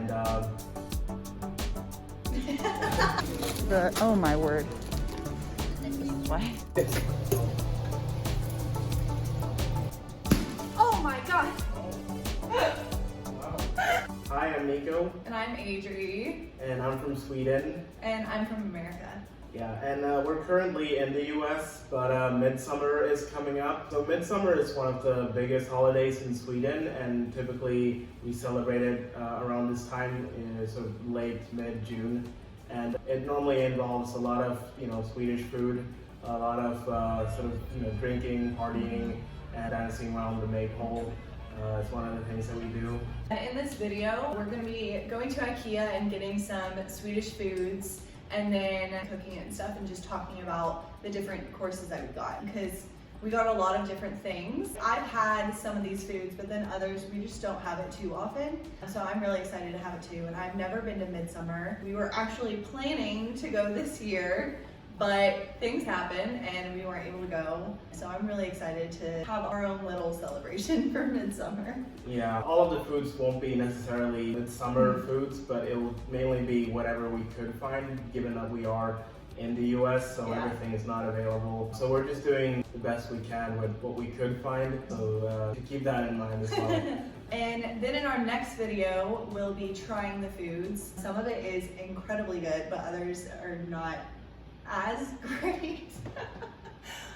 And oh my word. What? Oh my god. Hi, I'm Nico. And I'm Adri. And I'm from Sweden. And I'm from America. Yeah, and we're currently in the US, but Midsummer is coming up. So Midsummer is one of the biggest holidays in Sweden, and typically we celebrate it around this time, sort of late, mid-June. And it normally involves a lot of, Swedish food, a lot of sort of, drinking, partying, and dancing around the maypole. It's one of the things that we do. In this video, we're going to be going to IKEA and getting some Swedish foods, and then cooking it and stuff, and just talking about the different courses that we got, because we got a lot of different things. I've had some of these foods, but then others we just don't have it too often. So I'm really excited to have it too, and I've never been to Midsummer. We were actually planning to go this year, but things happened and we weren't able to go. So I'm really excited to have our own little celebration for Midsummer. Yeah, all of the foods won't be necessarily Midsummer foods, but it will mainly be whatever we could find, given that we are in the US, so everything is not available. So we're just doing the best we can with what we could find, so to keep that in mind as well. And then in our next video, we'll be trying the foods. Some of it is incredibly good, but others are not as great.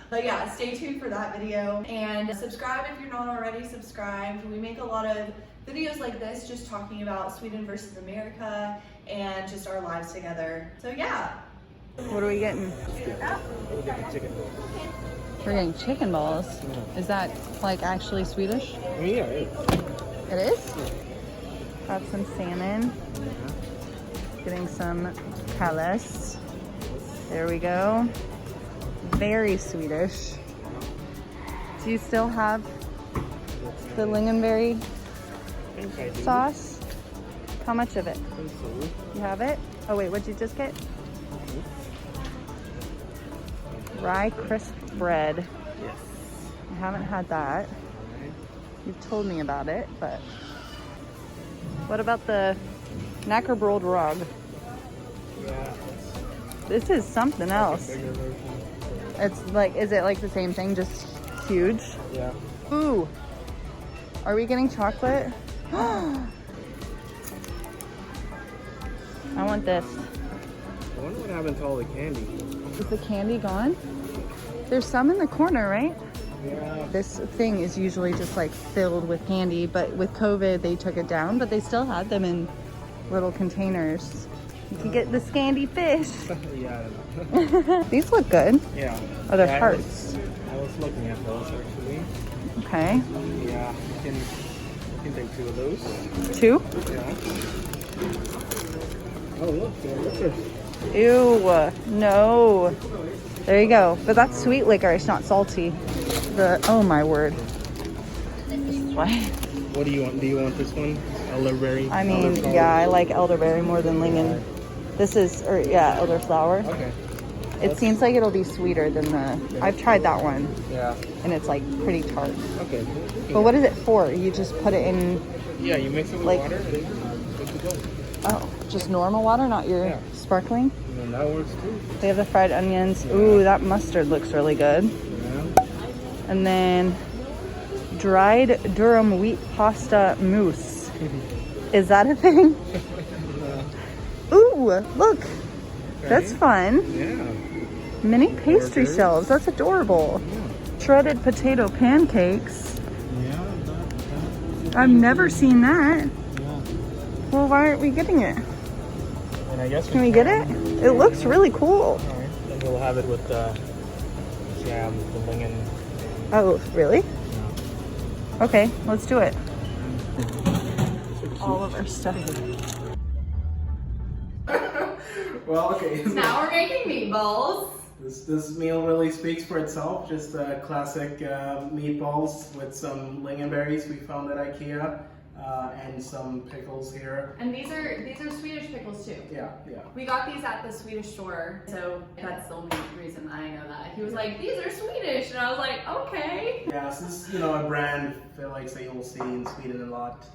But yeah, stay tuned for that video, and subscribe if you're not already subscribed. We make a lot of videos like this, just talking about Sweden versus America and just our lives together. So yeah. What are we getting? We're getting chicken balls. Is that like actually Swedish? Yeah, it is. It is? Got some salmon. Getting some kalles. There we go. Very Swedish. Do you still have the lingonberry sauce? How much of it? You have it? Oh wait, what'd you just get? Rye crisp bread. Yes. I haven't had that. You've told me about it, but what about the knackebröd rug? Yeah. This is something else. It's like, is it like the same thing, just huge? Yeah. Ooh. Are we getting chocolate? I want this. I wonder what happened to all the candy. Is the candy gone? There's some in the corner, right? Yeah. This thing is usually just like filled with candy, but with COVID they took it down, but they still had them in little containers. You can get the Scandi fish. Yeah, I don't know. These look good. Yeah. Oh, they're Yeah, hearts. I was looking at those actually. Okay. Yeah, I can take 2 of those. 2? Yeah. Oh look, they're licorice. Ew, no. There you go. But that's sweet licorice, not salty. Oh my word. What? What do you want? Do you want this one? Elderberry? I mean, yeah, I like elderberry more than lingen. This is, elderflower. Okay. It seems like it'll be sweeter than the, I've tried that one. Yeah. And it's like pretty tart. Okay. But what is it for? You just put it in, Yeah, you mix it with like, water and good to go. oh, just normal water, not your sparkling? And then that works too. They have the fried onions. Ooh, that mustard looks really good. Yeah. And then dried durum wheat pasta mousse. Is that a thing? Ooh, look. Okay. That's fun. Yeah. Mini pastry Burgers. shelves. That's adorable. Yeah. Shredded potato pancakes. Yeah. I've never seen that. Yeah. Well, why aren't we getting it? And I guess Can we get it? It looks really cool. Alright. Then we'll have it with the jam, the lingen. Oh, really? Yeah. Okay, let's do it. All of our stuff. Well, okay. Now we're making meatballs. This meal really speaks for itself. Just classic meatballs with some lingonberries we found at IKEA, and some pickles here. And these are Swedish pickles too. Yeah, yeah. We got these at the Swedish store, so that's the only reason I know that. He was like, these are Swedish, and I was like, okay. Yeah, so this is, a brand I feel like that you'll see in Sweden a lot.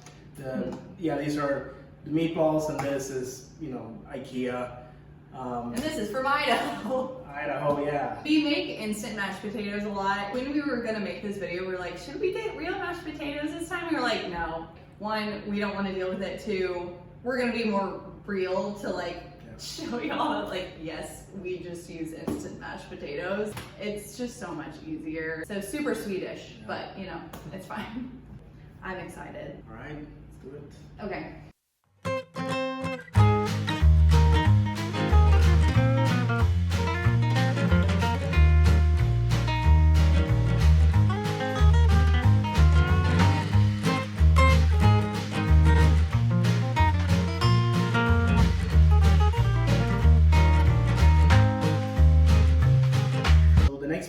Yeah, these are the meatballs, and this is, you know, IKEA. And this is from Idaho. Idaho, yeah. We make instant mashed potatoes a lot. When we were gonna make this video, we were like, should we get real mashed potatoes this time? We were like, no. One, we don't want to deal with it. Two, we're gonna be more real to like show y'all that like, yes, we just use instant mashed potatoes. It's just so much easier. So super Swedish, but you know, it's fine. I'm excited. All right, let's do it. Okay.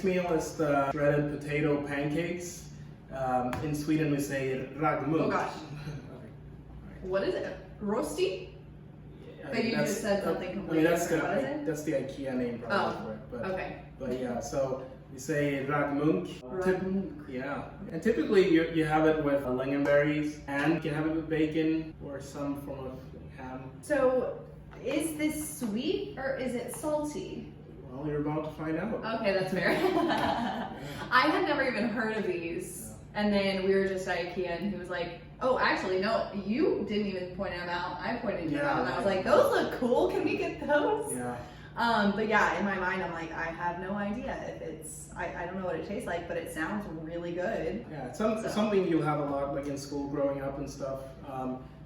Meal is the shredded potato pancakes. In Sweden we say raggmunk. Oh gosh. Okay. What is it? Rosti? But you just said something completely different. What is it? That's the IKEA name probably for it. But, okay. But yeah, so we say raggmunk. Raggmunk. Yeah. And typically you have it with lingonberries, and you can have it with bacon or some form of ham. So is this sweet or is it salty? Well, you're about to find out. Okay, that's fair. I had never even heard of these. And then we were just at IKEA and he was like, oh, actually, no, you didn't even point them out. I pointed them out. And I was like, those look cool. Can we get those? Yeah. But yeah, in my mind, I'm like, I have no idea if it's, I don't know what it tastes like, but it sounds really good. Yeah, it's something you'll have a lot like in school growing up and stuff.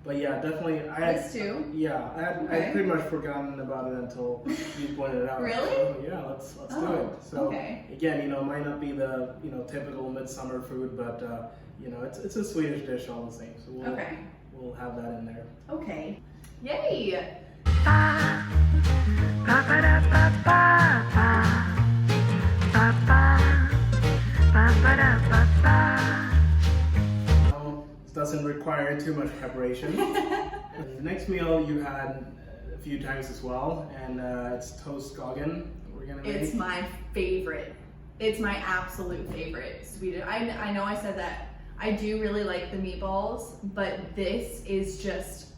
But yeah, definitely. This too? Yeah, I had pretty much forgotten about it until you pointed it out. Really? So, yeah, let's do it. So again, you know, it might not be the typical midsummer food, but you know, it's a Swedish dish all the same. So we'll have that in there. Okay. Yay! Doesn't require too much preparation. The next meal you had a few times as well, and it's toastskagen we're gonna make. It's my favorite. It's my absolute favorite Swedish. I know I said that. I do really like the meatballs, but this is just,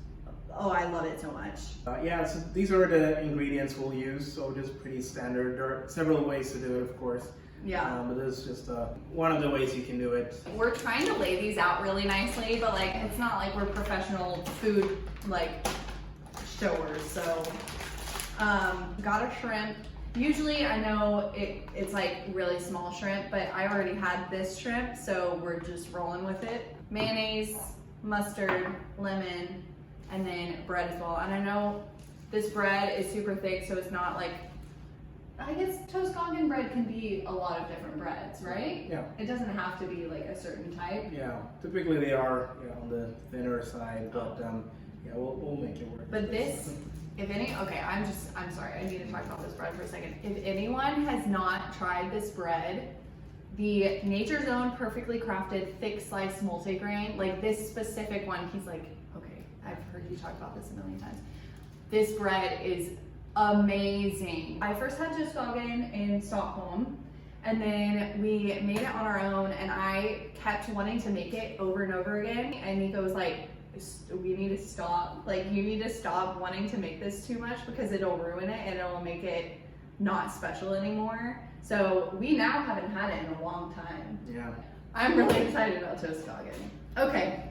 oh, I love it so much. Yeah, so these are the ingredients we'll use, so just pretty standard. There are several ways to do it, of course. Yeah. But this is just one of the ways you can do it. We're trying to lay these out really nicely, but like it's not like we're professional food like showers. So got a shrimp. Usually I know it's like really small shrimp, but I already had this shrimp, so we're just rolling with it. Mayonnaise, mustard, lemon, and then bread as well. And I know this bread is super thick, so it's not like, I guess toastskagen bread can be a lot of different breads, right? Yeah. It doesn't have to be like a certain type. Yeah, typically they are on the thinner side, but yeah, we'll make it work. But this, if any, okay, I'm sorry, I need to talk about this bread for a second. If anyone has not tried this bread, the Nature's Own perfectly crafted thick sliced multigrain, like this specific one, he's like, okay, I've heard you talk about this a million times. This bread is amazing. I first had toastskagen in Stockholm, and then we made it on our own, and I kept wanting to make it over and over again, and Nico was like, we need to stop. Like, you need to stop wanting to make this too much because it'll ruin it and it'll make it not special anymore. So we now haven't had it in a long time. Yeah. I'm really excited about toastskagen. Okay.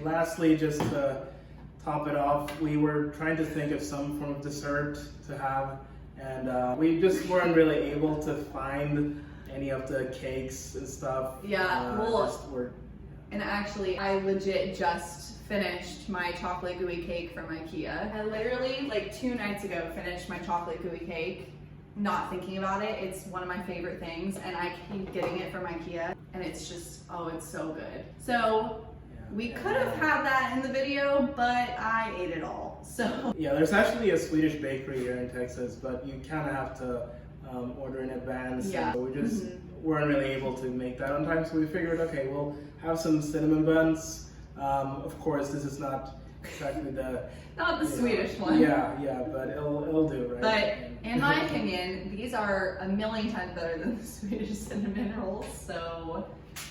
Lastly, just to top it off, we were trying to think of some form of dessert to have, and we just weren't really able to find any of the cakes and stuff. Yeah, and actually I legit just finished my chocolate gooey cake from IKEA. I literally, like 2 nights ago, finished my chocolate gooey cake, not thinking about it. It's one of my favorite things, and I keep getting it from IKEA, and it's just, oh, it's so good. So we could have had that in the video, but I ate it all, so. Yeah, there's actually a Swedish bakery here in Texas, but you kind of have to order in advance. Yeah. So we just weren't really able to make that on time, so we figured, okay, we'll have some cinnamon buns. Of course, this is not exactly the... Not the Swedish one. Yeah, but it'll do, right? But in my opinion, these are a million times better than the Swedish cinnamon rolls, so...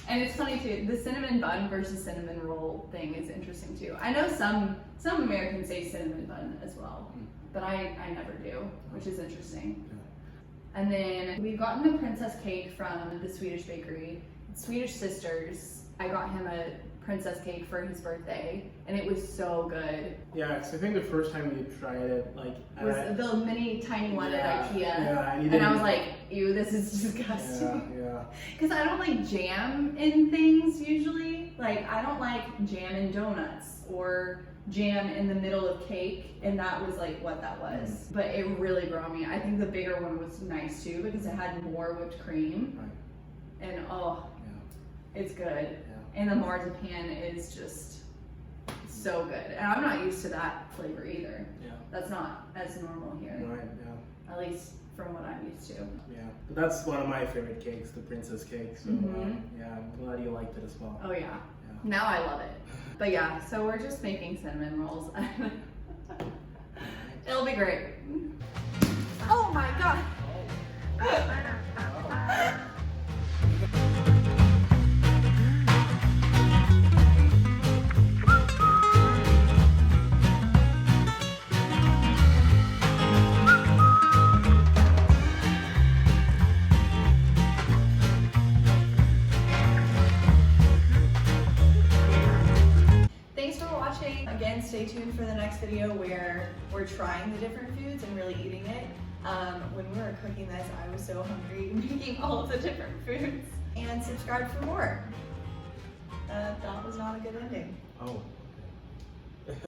And it's funny too, the cinnamon bun versus cinnamon roll thing is interesting too. I know some Americans say cinnamon bun as well, but I never do, which is interesting. And then we've gotten the princess cake from the Swedish bakery. Swedish Sisters. I got him a princess cake for his birthday, and it was so good. Yeah, because I think the first time we tried it, like... It was the mini tiny one at IKEA. Yeah, and I was like, ew, this is disgusting. Yeah. Because I don't like jam in things usually. Like, I don't like jam in donuts or jam in the middle of cake, and that was like what that was. But it really grew on me. I think the bigger one was nice too because it had more whipped cream. Right. And oh, it's good. Yeah. And the marzipan is just so good. And I'm not used to that flavor either. Yeah. That's not as normal here. Right, yeah. At least from what I'm used to. Yeah, but that's one of my favorite cakes, the princess cake. So yeah, I'm glad you liked it as well. Oh yeah. Now I love it. But yeah, so we're just making cinnamon rolls. It'll be great. Oh my god. Again, stay tuned for the next video where we're trying the different foods and really eating it. When we were cooking this, I was so hungry making all of the different foods. And subscribe for more. That was not a good ending. Oh.